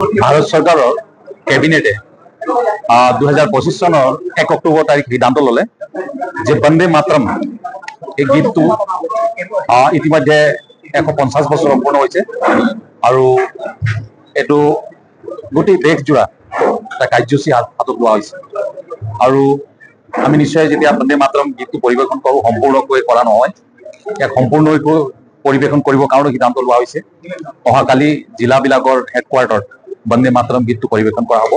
ভাৰত চৰকাৰৰ কেবিনেটে 2025 চনৰ 1 অক্টোবৰ তাৰিখ সিদ্ধান্ত ল'লে যে বন্দে মাতৰম এই গীতটো ইতিমধ্যে 150 বছৰ সম্পূৰ্ণ হৈছে আৰু এইটো গোটেই দেশজোৰা এটা কাৰ্যসূচী হাতত লোৱা হৈছে আৰু আমি নিশ্চয় যেতিয়া বন্দে মাতৰম গীতটো পৰিৱেশন কৰোঁ সম্পূৰ্ণকৈ কৰা নহয়, ইয়াক সম্পূৰ্ণকৈ পৰিৱেশন কৰিবৰ কাৰণে সিদ্ধান্ত লোৱা হৈছে। অহাকালি জিলাবিলাকৰ হেডকোৱাৰ্টাৰত বন্দে মাতৰম গীতটো পৰিৱেশন কৰা হ'ব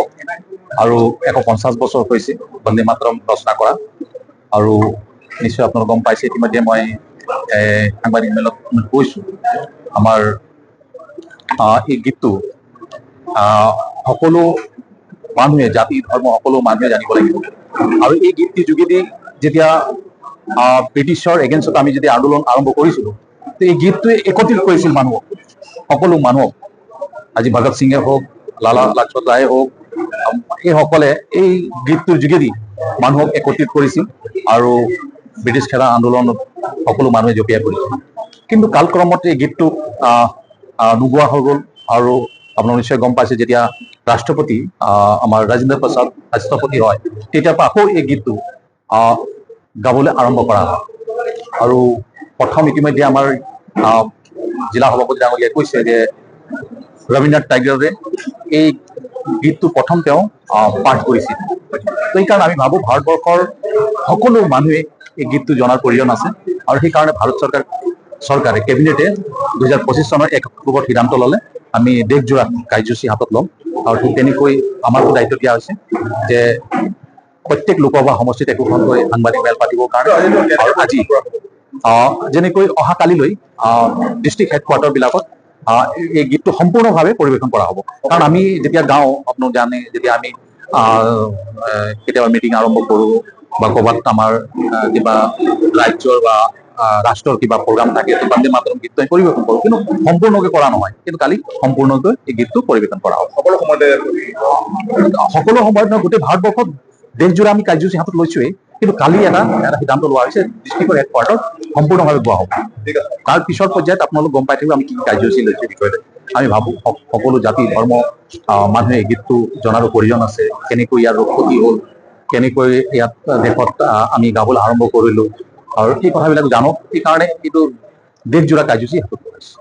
আৰু 150 বছৰ হৈছে বন্দে মাতৰম ৰচনা কৰা আৰু নিশ্চয় আপোনালোকে গম পাইছে ইতিমধ্যে মই সাংবাদিক মেলত কৈছোঁ আমাৰ এই গীতটো সকলো মানুহে জাতি ধৰ্ম সকলো মানুহে জানিব লাগিব আৰু এই গীতটিৰ যোগেদি যেতিয়া ব্ৰিটিছৰ এগেইনষ্টত আমি যেতিয়া আন্দোলন আৰম্ভ কৰিছিলোঁ এই গীতটোৱে একত্ৰিত কৰিছিল মানুহক, সকলো মানুহক। আজি ভগত সিঙে হওক, লালা লাজপত ৰায়ে হওক, এইসকলে এই গীতটোৰ যোগেদি মানুহক একত্ৰিত কৰিছিল আৰু ব্ৰিটিছ খেদা আন্দোলনত সকলো মানুহে জঁপিয়াই পৰিছিল। কিন্তু কালক্ৰমত এই গীতটো নোগোৱা হৈ গ'ল আৰু আপোনালোকে নিশ্চয় গম পাইছে যেতিয়া ৰাষ্ট্ৰপতি আমাৰ ৰাজেন্দ্ৰ প্ৰসাদ ৰাষ্ট্ৰপতি হয় তেতিয়াৰ পৰা আকৌ এই গীতটো গাবলৈ আৰম্ভ কৰা হয় আৰু প্ৰথম ইতিমধ্যে আমাৰ জিলা সভাপতি ডাঙৰীয়াই কৈছে যে ৰবীন্দ্ৰনাথ টেগোৰে এই গীতটো প্ৰথম তেওঁ পাঠ কৰিছিল। সেইকাৰণে আমি ভাবোঁ ভাৰতবৰ্ষৰ সকলো মানুহে এই গীতটো জনাৰ প্ৰয়োজন আছে আৰু সেইকাৰণে ভাৰত চৰকাৰে কেবিনেটে 2025 চনৰ 1 অক্টোবৰ সিদ্ধান্ত ল'লে আমি দেশজোৰা কাৰ্যসূচী হাতত ল'ম আৰু ঠিক তেনেকৈ আমাকো দায়িত্ব দিয়া হৈছে যে প্ৰত্যেক লোকসভা সমষ্টিত একোখনকৈ সাংবাদিক মেল পাতিবৰ কাৰণে আৰু আজি যেনেকৈ অহাকালিলৈ ডিষ্ট্ৰিক্ট হেডকোৱাৰ্টাৰবিলাকত এই গীতটো সম্পূৰ্ণভাৱে পৰিৱেশন কৰা হ'ব। কাৰণ আমি যেতিয়া গাওঁ আপোনালোকে জানে যেতিয়া আমি কেতিয়াবা মিটিং আৰম্ভ কৰোঁ বা ক'ৰবাত আমাৰ কিবা ৰাজ্যৰ বা ৰাষ্ট্ৰৰ কিবা প্ৰগ্ৰাম থাকে বন্দে মাতৰম গীতটো আমি পৰিৱেশন কৰোঁ, কিন্তু সম্পূৰ্ণকৈ কৰা নহয়। কিন্তু কালি সম্পূৰ্ণকৈ এই গীতটো পৰিৱেশন কৰা হ'ব। সকলো সময়ত নহয়, গোটেই ভাৰতবৰ্ষত দেশজোৰা আমি কাৰ্যসূচী হাতত লৈছোৱেই, কিন্তু কালি এটা সিদ্ধান্ত লোৱা হৈছে ডিষ্ট্ৰিক্টৰ হেডকোৱাৰ্টাৰত সম্পূৰ্ণভাৱে গোৱা হ'ব। তাৰ পিছৰ পৰ্যায়ত আপোনালোক গম পাই থাকিব আমি কি কাৰ্যসূচী লৈছোঁ বিষয়টো। আমি ভাবোঁ সকলো জাতি ধৰ্ম মানুহে এই গীতটো জনাৰো প্ৰয়োজন আছে, কেনেকৈ ইয়াৰ উৎপত্তি হ'ল, কেনেকৈ ইয়াত দেশত আমি গাবলৈ আৰম্ভ কৰিলোঁ আৰু এই কথাবিলাক জানক। সেইকাৰণে এইটো দেশজোৰা কাৰ্যসূচী হাতত লৈছে।